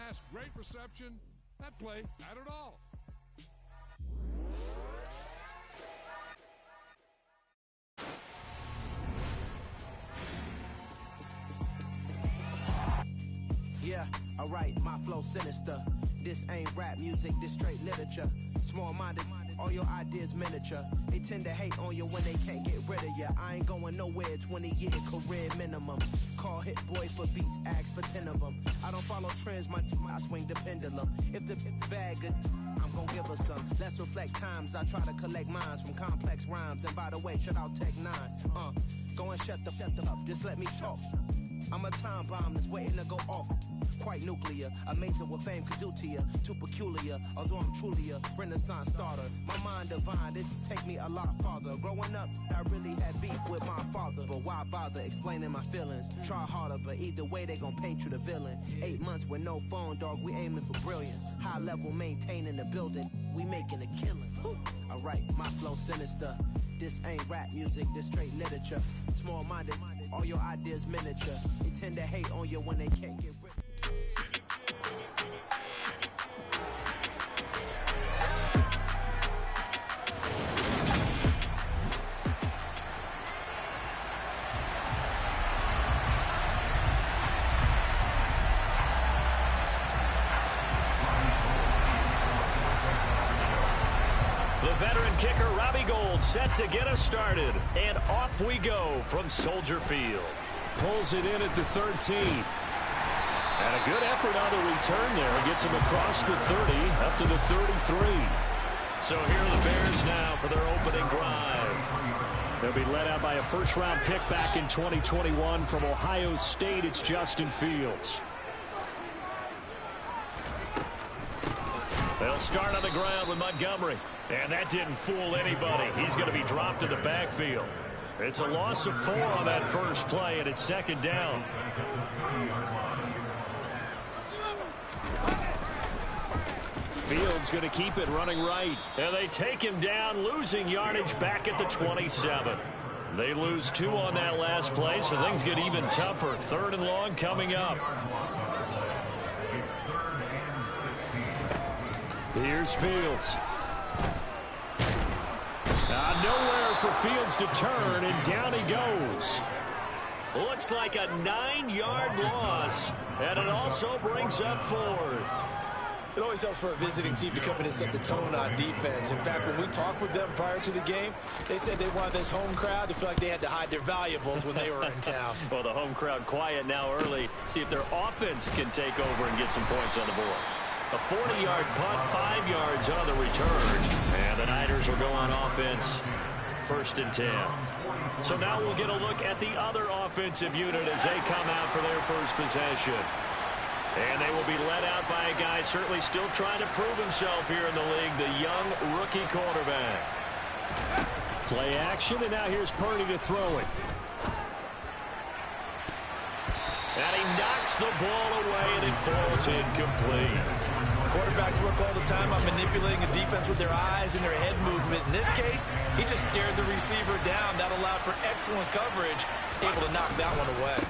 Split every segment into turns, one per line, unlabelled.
pass, great reception. That play had it all.
Yeah, alright, my flow sinister. This ain't rap music, this straight literature. Small-minded, all your ideas miniature. They tend to hate on you when they can't get rid of you. I ain't going nowhere, 20-year career minimum. Call hit boys for beats, ask for 10 of them. I don't follow trends, I swing the pendulum. If the bag good, I'm gonna give her some. Let's reflect times, I try to collect minds from complex rhymes. And by the way, shut out Tech 9. Go and shut the up, just let me talk. I'm a time bomb that's waiting to go off. Quite nuclear, amazing what fame could do to you. Too peculiar, although I'm truly a renaissance starter. My mind divine, it take me a lot farther. Growing up, I really had beef with my father. But why bother explaining my feelings? Try harder, but either way they gon' paint you the villain. 8 months with no phone, dog, we aiming for brilliance. High level maintaining the building, we making a killing. Alright, my flow sinister. This ain't rap music, this straight literature. Small-minded, all your ideas miniature. They tend to hate on you when they can't get rid.
Veteran kicker Robbie Gould set to get us started. And off we go from Soldier Field.
Pulls it in at the 13.
And a good effort on the return there. Gets him across the 30 up to the 33. So here are the Bears now for their opening drive. They'll be led out by a first-round pick back in 2021 from Ohio State. It's Justin Fields. They'll start on the ground with Montgomery. And that didn't fool anybody. He's going to be dropped in the backfield. It's a loss of 4 on that first play, and it's second down. Fields going to keep it running right. And they take him down, losing yardage back at the 27. They lose 2 on that last play, so things get even tougher. 3rd and long coming up. Here's Fields. Nowhere for Fields to turn, and down he goes. Looks like a 9-yard loss, and it also brings up 4th.
It always helps for a visiting team to come in and set the tone on defense. In fact, when we talked with them prior to the game, they said they wanted this home crowd to feel like they had to hide their valuables when they were in town.
Well, the home crowd quiet now early. See if their offense can take over and get some points on the board. A 40-yard punt, 5 yards on the return. And the Niners will go on offense, 1st and 10. So now we'll get a look at the other offensive unit as they come out for their first possession. And they will be led out by a guy certainly still trying to prove himself here in the league, the young rookie quarterback. Play action, and now here's Purdy to throw it. And he knocks the ball away, and it falls incomplete.
Quarterbacks work all the time on manipulating a defense with their eyes and their head movement. In this case, he just stared the receiver down. That allowed for excellent coverage, able to knock that one away.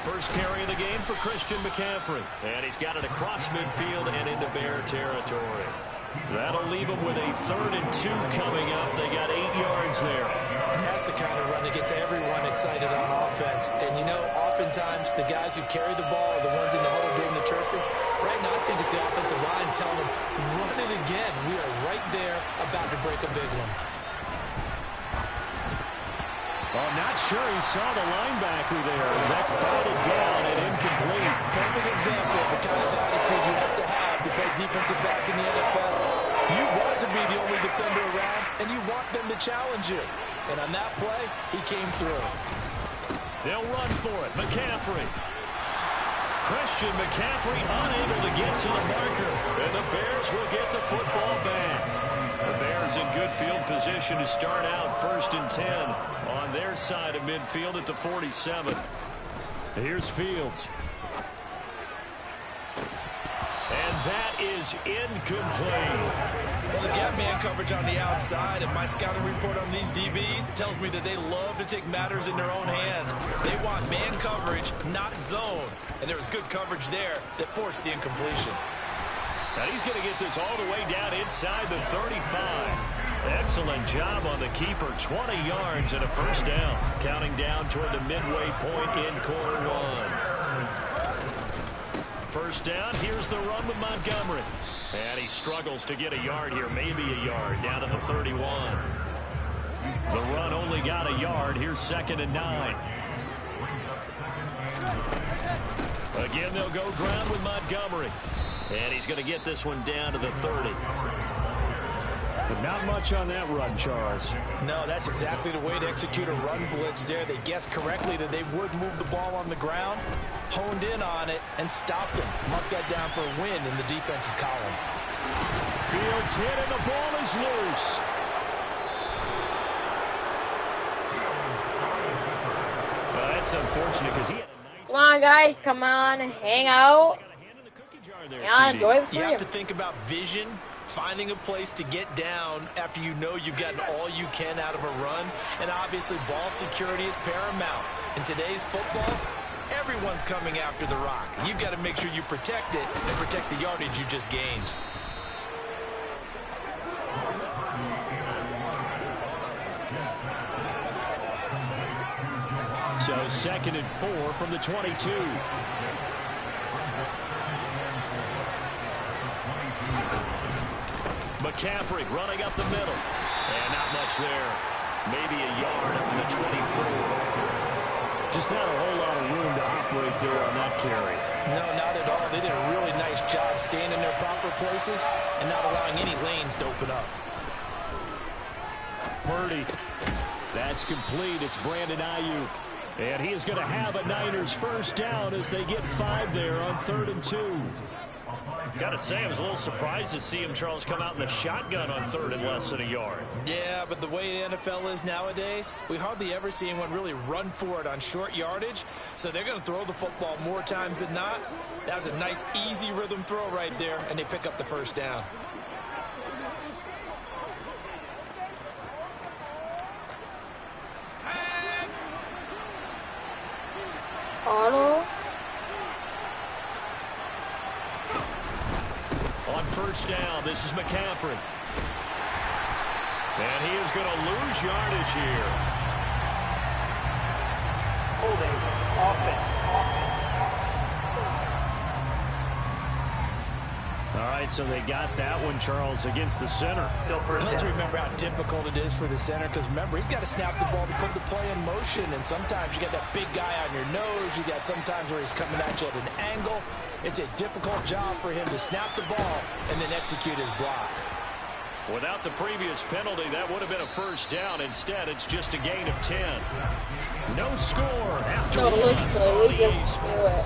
First carry of the game for Christian McCaffrey. And he's got it across midfield and into Bear territory. That'll leave him with a 3rd and 2 coming up. They got 8 yards there.
That's the kind of run that gets everyone excited on offense. And, you know, oftentimes the guys who carry the ball are the ones in the huddle doing the chirping. Right now, I think it's the offensive line telling them, run it again. We are right there about to break a big one.
Well, not sure he saw the linebacker there as that's batted down and incomplete.
Perfect example of the kind of attitude you have to play defensive back in the NFL. You want to be the only defender around, and you want them to challenge you. And on that play, he came through.
They'll run for it. McCaffrey. Christian McCaffrey unable to get to the marker. And the Bears will get the football back. The Bears in good field position to start out 1st and 10 on their side of midfield at the 47. Here's Fields. And that is incomplete.
Well, the gap man coverage on the outside, and my scouting report on these DBs tells me that they love to take matters in their own hands. They want man coverage, not zone. And there was good coverage there that forced the incompletion.
Now he's going to get this all the way down inside the 35. Excellent job on the keeper. 20 yards and a first down. Counting down toward the midway point in quarter one. First down. Here's the run with Montgomery. And he struggles to get a yard here. Maybe a yard down to the 31. The run only got a yard. Here's 2nd and 9. Again, they'll go ground with Montgomery. And he's going to get this one down to the 30.
But not much on that run, Charles.
No, that's exactly the way to execute a run blitz there. They guessed correctly that they would move the ball on the ground, honed in on it, and stopped him. Marked that down for a win in the defense's column.
Fields hit and the ball is loose. Well, that's unfortunate because he had a nice...
Come on, guys. Come on. Hang out. Yeah, enjoy the freedom.
You have to think about vision, finding a place to get down after you know you've gotten all you can out of a run. And obviously, ball security is paramount. In today's football, everyone's coming after the rock. You've got to make sure you protect it and protect the yardage you just gained.
So 2nd and 4 from the 22. McCaffrey running up the middle. And not much there. Maybe a yard up to the 24.
Just not a whole lot of room to operate there on that carry.
No, not at all. They did a really nice job staying in their proper places and not allowing any lanes to open up.
Purdy. That's complete. It's Brandon Ayuk. And he is going to have a Niners first down as they get 5 there on 3rd and 2. Got to say, I was a little surprised to see him, Charles, come out in the shotgun on 3rd and less than a yard.
Yeah, but the way the NFL is nowadays, we hardly ever see anyone really run for it on short yardage. So they're going to throw the football more times than not. That was a nice, easy rhythm throw right there, and they pick up the first down.
Auto.
On first down, this is McCaffrey. And he is going to lose yardage here.
Holding offense.
All right, so they got that one, Charles, against the center.
And let's remember how difficult it is for the center, because remember, he's got to snap the ball to put the play in motion, and sometimes you got that big guy on your nose. You got sometimes where he's coming at you at an angle. It's a difficult job for him to snap the ball and then execute his block.
Without the previous penalty, that would have been a first down. Instead, it's just a gain of 10. No score after
No, look, so we just do it.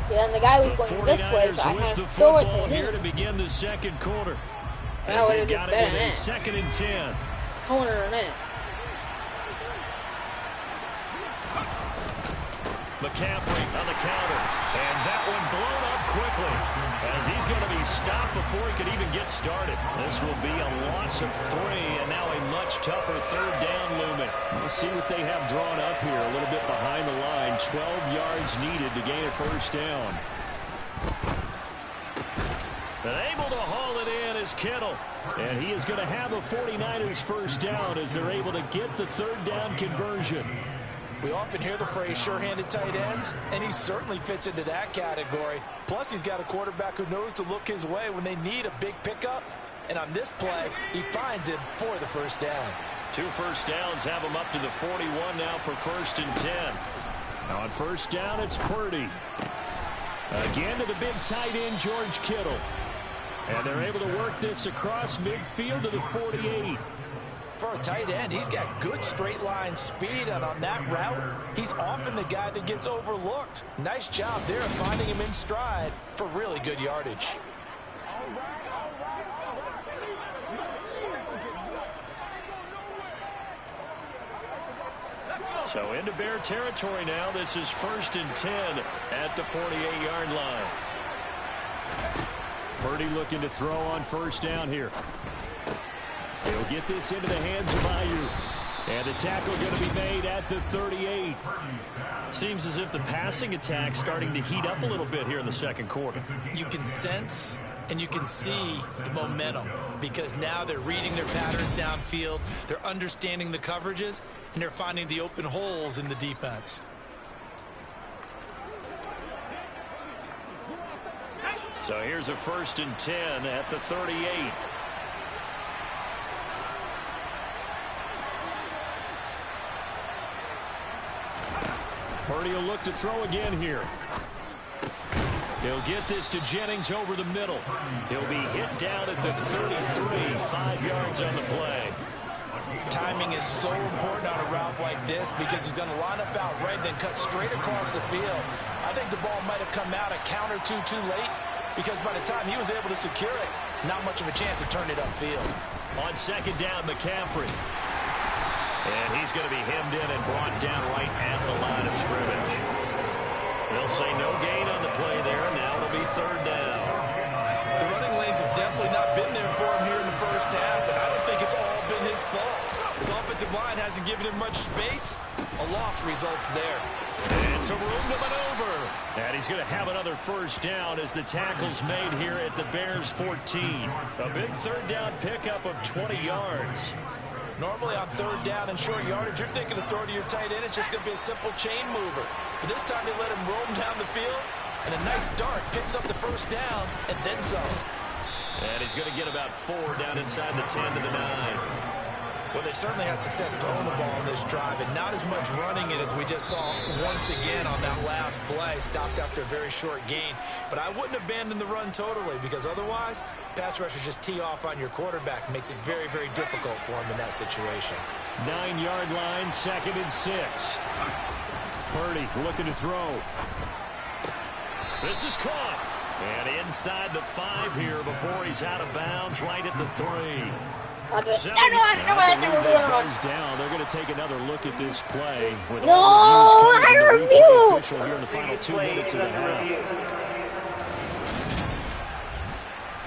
Yeah, and the guy was going this way, so I had to throw it to him.
Here to begin the second quarter.
That would have been better than that.
2nd and 10.
Corner on it.
McCaffrey on the counter. And that one blown up quickly as he's going to be stopped before he could even get started. This will be a loss of 3 and now a much tougher 3rd down looming.
We'll see what they have drawn up here a little bit behind the line. 12 yards needed to gain a first down.
And able to haul it in is Kittle. And he is going to have a 49ers first down as they're able to get the 3rd down conversion.
We often hear the phrase sure-handed tight ends, and he certainly fits into that category. Plus, he's got a quarterback who knows to look his way when they need a big pickup. And on this play, he finds him for the first down.
2 first downs have him up to the 41 now for 1st and 10.
Now on first down, it's Purdy. Again to the big tight end, George Kittle. And they're able to work this across midfield to the 48.
For a tight end, he's got good straight line speed, and on that route, he's often the guy that gets overlooked. Nice job there of finding him in stride for really good yardage.
So into Bear territory now. This is 1st and 10 at the 48-yard line.
Purdy looking to throw on first down here. He'll get this into the hands of Aiyuk. And the tackle going to be made at the 38.
Seems as if the passing attack's starting to heat up a little bit here in the second quarter.
You can sense and you can see the momentum because now they're reading their patterns downfield, they're understanding the coverages, and they're finding the open holes in the defense.
So here's a 1st and 10 at the 38.
Purdy will look to throw again here.
He'll get this to Jennings over the middle. He'll be hit down at the 33, 5 yards on the play.
Timing is so important on a route like this because he's going to line up out right, then cut straight across the field. I think the ball might have come out a count or two too late because by the time he was able to secure it, not much of a chance to turn it upfield.
On 2nd down, McCaffrey. And he's going to be hemmed in and brought down right at the line of scrimmage. They'll say no gain on the play there. Now it'll be 3rd down.
The running lanes have definitely not been there for him here in the first half, and I don't think it's all been his fault. His offensive line hasn't given him much space. A loss results there.
And some room to maneuver. And he's going to have another 1st down as the tackle's made here at the Bears 14. A big 3rd down pickup of 20 yards.
Normally on 3rd down and short yardage, you're thinking of throw to your tight end. It's just going to be a simple chain mover. But this time they let him roam down the field, and a nice dart picks up the 1st down and then some.
And he's going to get about 4 down inside the 10 to the 9.
Well, they certainly had success throwing the ball on this drive, and not as much running it as we just saw once again on that last play. Stopped after a very short gain. But I wouldn't abandon the run totally because otherwise, pass rushers just tee off on your quarterback. Makes it very, very difficult for him in that situation.
9-yard line, 2nd and 6. Purdy looking to throw.
This is caught. And inside the 5 here before he's out of bounds right at the 3.
Down. They're going to take another look at this play. With
review.
Official here in the final 2 minutes of the half.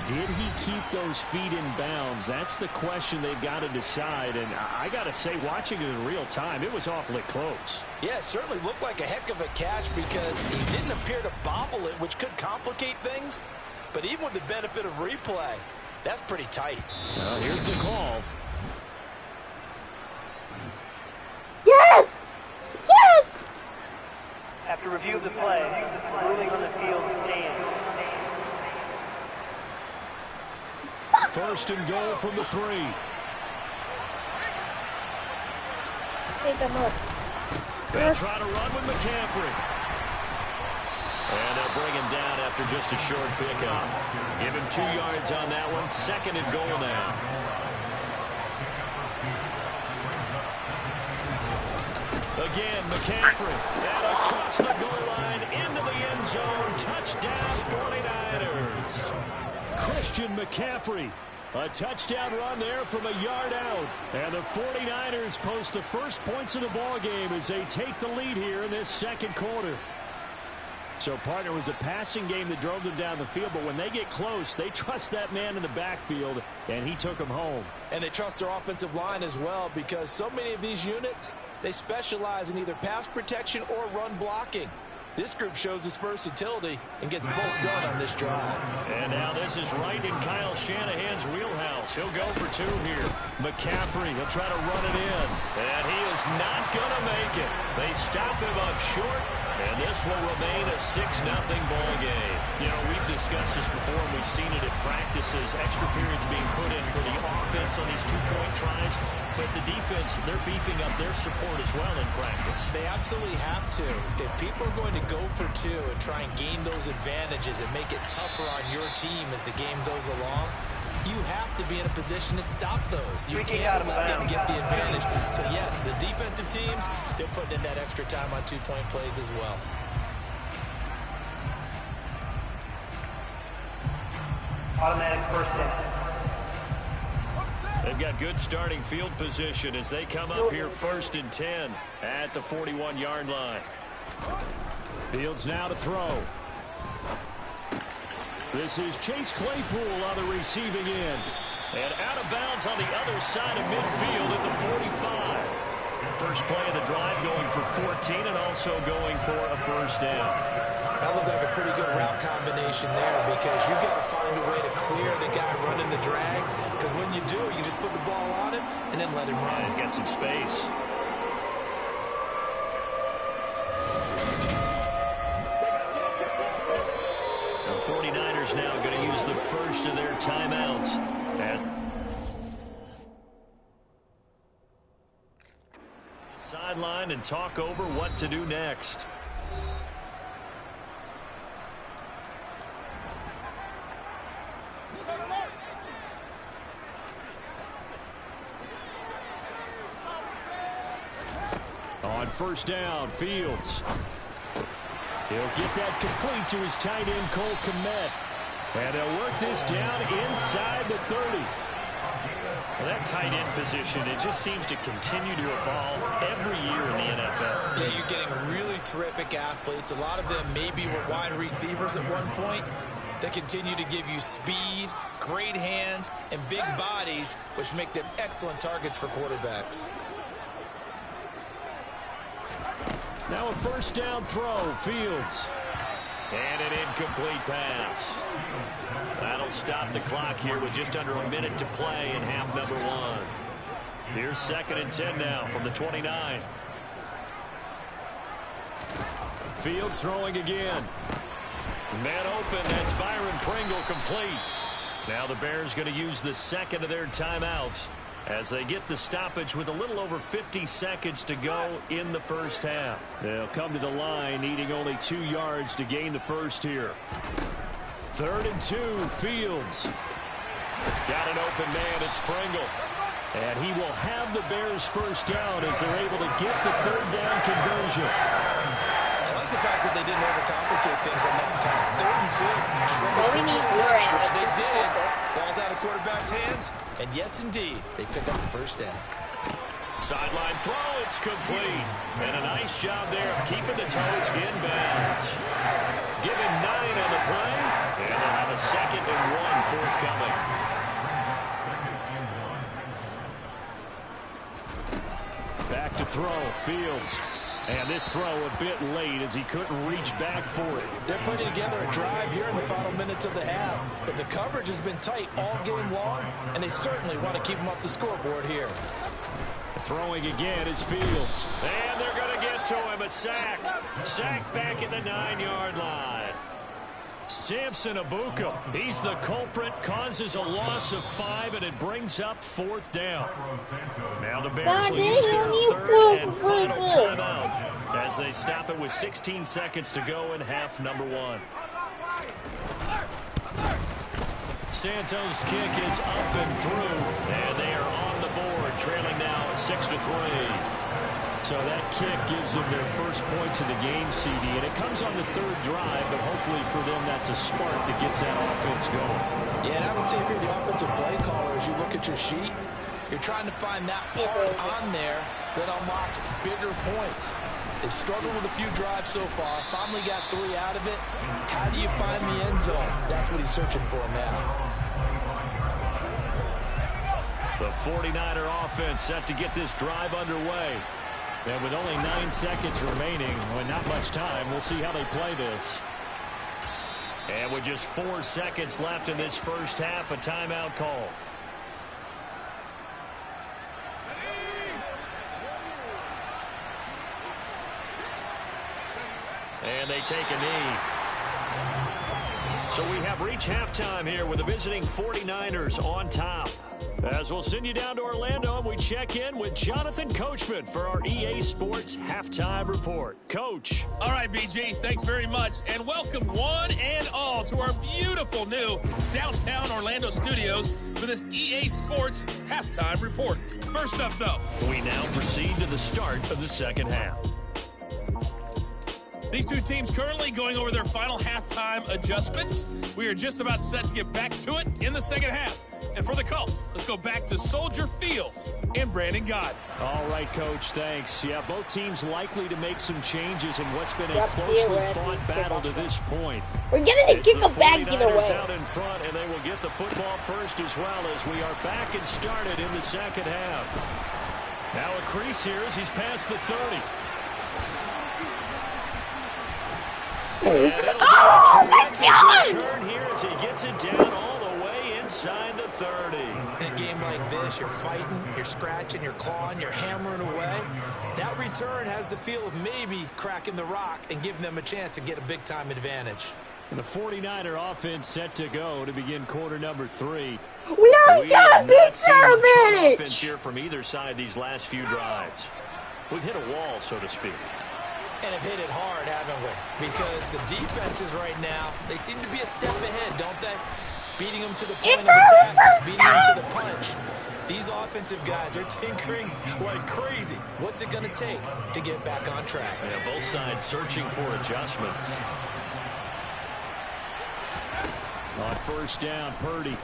Did he keep those feet in bounds? That's the question they've got to decide. And I got to say, watching it in real time, it was awfully close.
Yeah, it certainly looked like a heck of a catch because he didn't appear to bobble it, which could complicate things. But even with the benefit of replay, that's pretty tight.
Well, here's the call.
Yes! Yes!
After review of the play, ruling on the field stands.
1st and goal from the 3.
Take them up.
They'll try to run with McCaffrey. And they'll bring him down after just a short pickup. Give him 2 yards on that one. 2nd and goal now. Again, McCaffrey. And across the goal line into the end zone. Touchdown, 49ers.
Christian McCaffrey. A touchdown run there from a yard out. And the 49ers post the first points of the ball game as they take the lead here in this second quarter. So, partner, it was a passing game that drove them down the field, but when they get close, they trust that man in the backfield, and he took them home.
And they trust their offensive line as well because so many of these units, they specialize in either pass protection or run blocking. This group shows its versatility and gets both done on this drive.
And now this is right in Kyle Shanahan's wheelhouse. He'll go for 2 here. McCaffrey, he'll try to run it in. And he is not going to make it. They stop him up short, and this will remain a 6-0 ball game. You know, we've discussed this before, and we've seen it at practices. Extra periods being put in for the offense on these 2-point tries. But the defense, they're beefing up their support as well in practice.
They absolutely have to. If people are going to go for 2 and try and gain those advantages and make it tougher on your team as the game goes along, you have to be in a position to stop those. You can't let them get the advantage. So, yes, the defensive teams, they're putting in that extra time on 2-point plays as well.
Automatic 1st down.
They've got good starting field position as they come up here 1st and 10 at the 41-yard line.
Fields now to throw. This is Chase Claypool on the receiving end. And out of bounds on the other side of midfield at the 45. First play of the drive going for 14 and also going for a first down.
That looked like a pretty good route combination there because you've got to find a way to clear the guy running the drag, because when you do, you just put the ball on him and then let him run.
Yeah, he's got some space. The 49ers now going to use the first of their timeouts. Sideline and talk over what to do next.
On first down, Fields. He'll get that complete to his tight end, Cole Kmet. And they'll work this down inside the 30.
Well, that tight end position, it just seems to continue to evolve every year in the NFL.
Yeah, you're getting really terrific athletes. A lot of them maybe were wide receivers at one point. They continue to give you speed, great hands, and big bodies, which make them excellent targets for quarterbacks.
Now a first down throw, Fields.
And an incomplete pass. That'll stop the clock here with just under a minute to play in half number 1. Here's 2nd and 10 now from the 29.
Fields throwing again.
Man open, that's Byron Pringle complete. Now the Bears going to use the second of their timeouts as they get the stoppage with a little over 50 seconds to go in the first half.
They'll come to the line needing only 2 yards to gain the first here. 3rd and 2, Fields.
Got an open man, it's Pringle.
And he will have the Bears first down as they're able to get the 3rd down conversion.
I like the fact that they didn't overcomplicate things on that count. 3rd and 2. Just
well, we need more
which they did. Ball's out of quarterback's hands. And yes, indeed, they pick up the first down.
Sideline throw, it's complete. And a nice job there of keeping the toes inbounds. Given 9 on the play. And they'll have a 2nd and 1 forthcoming.
Back to throw, Fields. And this throw a bit late as he couldn't reach back for it.
They're putting together a drive here in the final minutes of the half. But the coverage has been tight all game long, and they certainly want to keep them off the scoreboard here.
Throwing again is Fields.
And they're going to get to him, a sack. Sack back at the 9-yard line.
Samson Abuka, he's the culprit, causes a loss of 5, and it brings up 4th down.
Now the Bears will use their 3rd and final timeout as they stop it with 16 seconds to go in half number 1.
Santos' kick is up and through,
and they are on the board, trailing now 6-3.
So that kick gives them their first points of the game, CD, and it comes on the 3rd drive, but hopefully for them that's a spark that gets that offense going.
Yeah, and I would say if you're the offensive play caller, as you look at your sheet, you're trying to find that part on there that unlocks bigger points. They've struggled with a few drives so far, finally got 3 out of it. How do you find the end zone? That's what he's searching for now.
The 49er offense set to get this drive underway. And with only 9 seconds remaining, well, not much time, we'll see how they play this.
And with just 4 seconds left in this first half, a timeout call. And they take a knee. So we have reached halftime here with the visiting 49ers on top. As we'll send you down to Orlando, and we check in with Jonathan Coachman for our EA Sports Halftime Report. Coach.
All right, BG, thanks very much. And welcome one and all to our beautiful new downtown Orlando studios for this EA Sports Halftime Report. First up, though,
we now proceed to the start of the second half.
These two teams currently going over their final halftime adjustments. We are just about set to get back to it in the second half. And for the call, let's go back to Soldier Field and Brandon Gott.
All right, Coach, thanks. Yeah, both teams likely to make some changes in what's been a closely fought battle to this point.
We're getting a kick them back either way.
Out in front, and they will get the football first as well as we are back and started in the second half. Now a crease here as he's past the 30.
Oh my God!
Turn here as he gets it down all the way inside the 30.
In a game like this, you're fighting, you're scratching, you're clawing, you're hammering away. That return has the feel of maybe cracking the rock and giving them a chance to get a big-time advantage.
And the 49er offense set to go to begin quarter number 3.
We already got a big-time advantage!
Offense here from either side these last few drives. We've hit a wall, so to speak.
And have hit it hard, haven't we? Because the defenses right now, they seem to be a step ahead, don't they? Beating them to the point of attack, beating them to the punch. These offensive guys are tinkering like crazy. What's it going to take to get back on track?
Yeah, both sides searching for adjustments.
On first down, Purdy.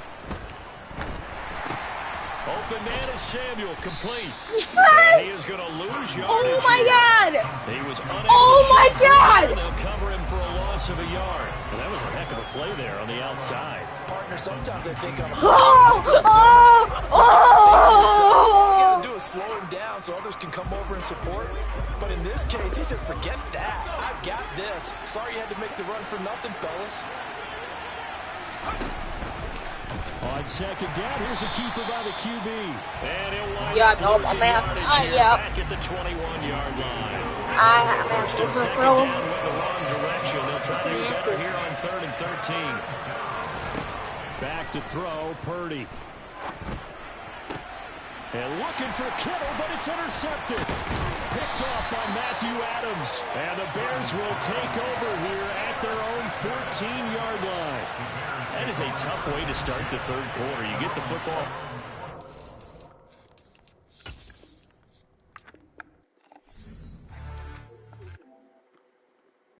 Open man is Samuel, complete.
And he is going to lose yardage.
Oh my God!
He was unable
Oh my
to
God!
they'll cover him for a loss of a yard. And that was a heck of a play there on the outside.
Partner, sometimes I think I'm
Oh!
to do is slow him down so others can come over and support. But in this case, he said, forget that. I've got this. Sorry you had to make the run for nothing, fellas.
On second down, here's a keeper by the QB.
And he'll wind
Yeah,
up
nope,
losing
I'm gonna have
yardage here
yep.
back at the 21-yard line.
First
and second down went the wrong direction. They'll try to get better here on 3rd and 13.
Back to throw, Purdy. And looking for Kittle, but it's intercepted. Picked off by Matthew Adams. And the Bears will take over here at their own 14-yard line.
That is a tough way to start the third quarter. You get the football